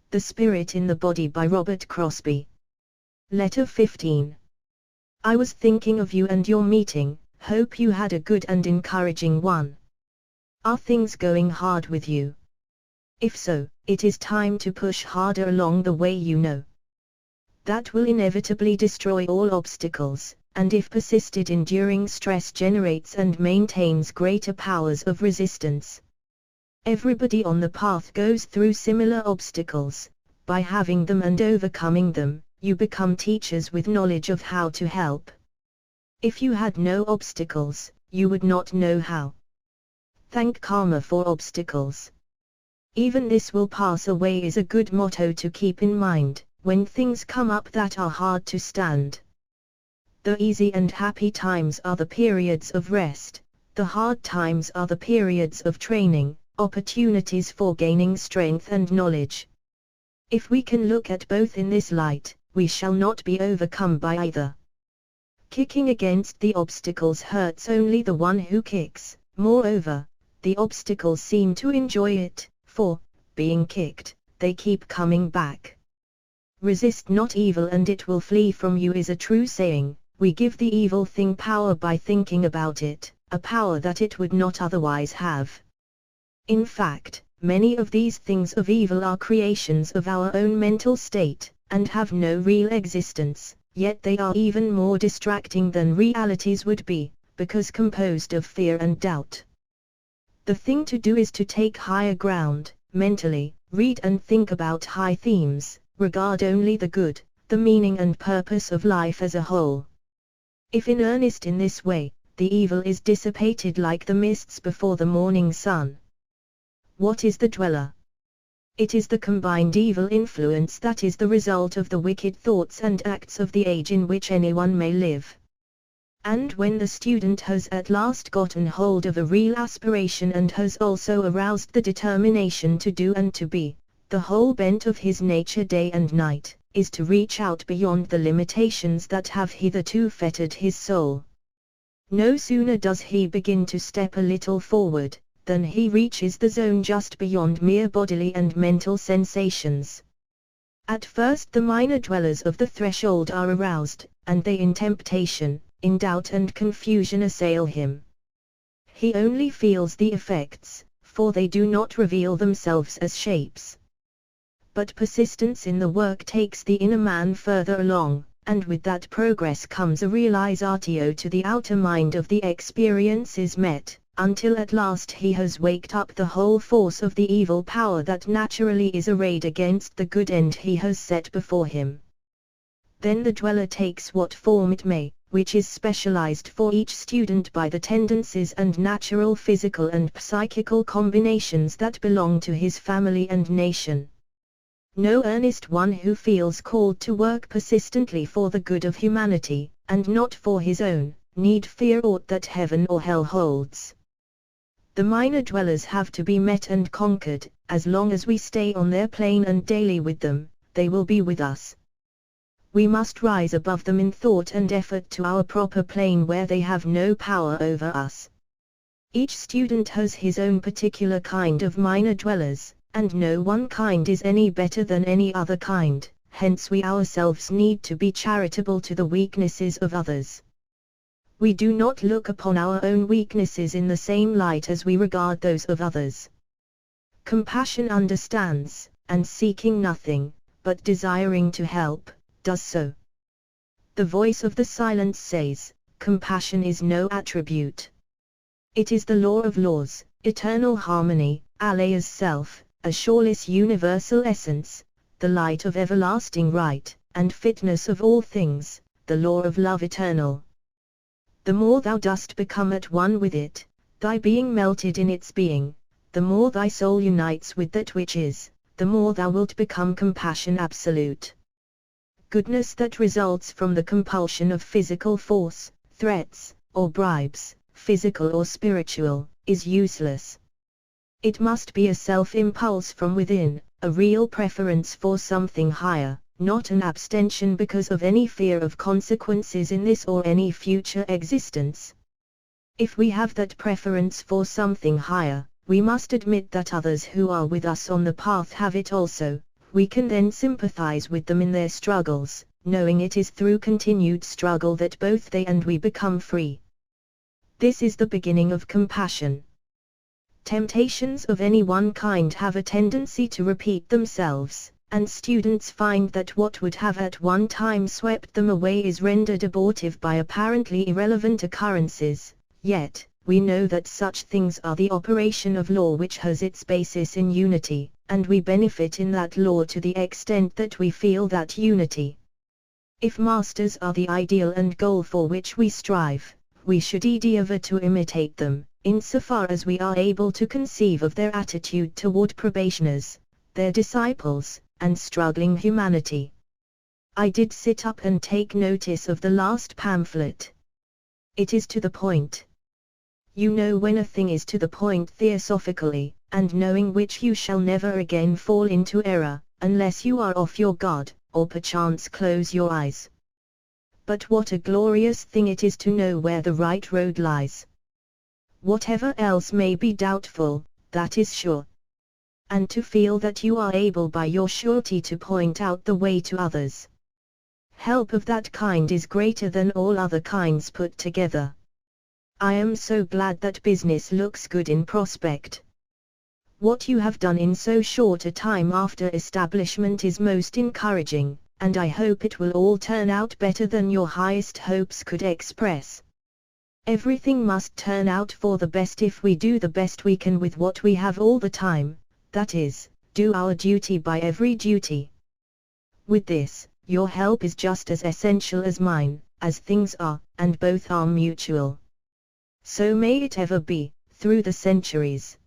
The Spirit in the Body by Robert Crosbie. Letter 15. I was thinking of you and your meeting, hope you had a good and encouraging one. Are things going hard with you? If so, it is time to push harder along the way you know. That will inevitably destroy all obstacles, and if persisted enduring stress generates and maintains greater powers of resistance. Everybody on the path goes through similar obstacles. By having them and overcoming them, you become teachers with knowledge of how to help. If you had no obstacles, you would not know how. Thank karma for obstacles. Even this will pass away is a good motto to keep in mind, when things come up that are hard to stand. The easy and happy times are the periods of rest, the hard times are the periods of training, opportunities for gaining strength and knowledge. If we can look at both in this light, we shall not be overcome by either. Kicking against the obstacles hurts only the one who kicks. Moreover, the obstacles seem to enjoy it, for, being kicked, they keep coming back. Resist not evil and it will flee from you is a true saying. We give the evil thing power by thinking about it, a power that it would not otherwise have. In fact, many of these things of evil are creations of our own mental state, and have no real existence, yet they are even more distracting than realities would be, because composed of fear and doubt. The thing to do is to take higher ground, mentally, read and think about high themes, regard only the good, the meaning and purpose of life as a whole. If in earnest in this way, the evil is dissipated like the mists before the morning sun. What is the dweller? It is the combined evil influence that is the result of the wicked thoughts and acts of the age in which anyone may live. And when the student has at last gotten hold of a real aspiration and has also aroused the determination to do and to be, the whole bent of his nature day and night, is to reach out beyond the limitations that have hitherto fettered his soul. No sooner does he begin to step a little forward, than he reaches the zone just beyond mere bodily and mental sensations. At first the minor dwellers of the threshold are aroused, and they in temptation, in doubt and confusion assail him. He only feels the effects, for they do not reveal themselves as shapes. But persistence in the work takes the inner man further along, and with that progress comes a realizatio to the outer mind of the experiences met, until at last he has waked up the whole force of the evil power that naturally is arrayed against the good end he has set before him. Then the dweller takes what form it may, which is specialized for each student by the tendencies and natural physical and psychical combinations that belong to his family and nation. No earnest one who feels called to work persistently for the good of humanity, and not for his own, need fear aught that heaven or hell holds. The minor dwellers have to be met and conquered. As long as we stay on their plane and daily with them, they will be with us. We must rise above them in thought and effort to our proper plane where they have no power over us. Each student has his own particular kind of minor dwellers, and no one kind is any better than any other kind, hence we ourselves need to be charitable to the weaknesses of others. We do not look upon our own weaknesses in the same light as we regard those of others. Compassion understands, and seeking nothing, but desiring to help, does so. The voice of the silence says, compassion is no attribute. It is the law of laws, eternal harmony, Alea's self, a shoreless universal essence, the light of everlasting right, and fitness of all things, the law of love eternal. The more thou dost become at one with it, thy being melted in its being, the more thy soul unites with that which is, the more thou wilt become compassion absolute. Goodness that results from the compulsion of physical force, threats, or bribes, physical or spiritual, is useless. It must be a self-impulse from within, a real preference for something higher, not an abstention because of any fear of consequences in this or any future existence. If we have that preference for something higher, we must admit that others who are with us on the path have it also, we can then sympathize with them in their struggles, knowing it is through continued struggle that both they and we become free. This is the beginning of compassion. Temptations of any one kind have a tendency to repeat themselves, and students find that what would have at one time swept them away is rendered abortive by apparently irrelevant occurrences, yet, we know that such things are the operation of law which has its basis in unity, and we benefit in that law to the extent that we feel that unity. If masters are the ideal and goal for which we strive, we should endeavor to imitate them, insofar as we are able to conceive of their attitude toward probationers, their disciples, and struggling humanity. I did sit up and take notice of the last pamphlet. It is to the point. You know when a thing is to the point theosophically, and knowing which you shall never again fall into error, unless you are off your guard, or perchance close your eyes. But what a glorious thing it is to know where the right road lies. Whatever else may be doubtful, that is sure. And to feel that you are able by your surety to point out the way to others. Help of that kind is greater than all other kinds put together. I am so glad that business looks good in prospect. What you have done in so short a time after establishment is most encouraging, and I hope it will all turn out better than your highest hopes could express. Everything must turn out for the best if we do the best we can with what we have all the time, that is, do our duty by every duty. With this, your help is just as essential as mine, as things are, and both are mutual. So may it ever be, through the centuries.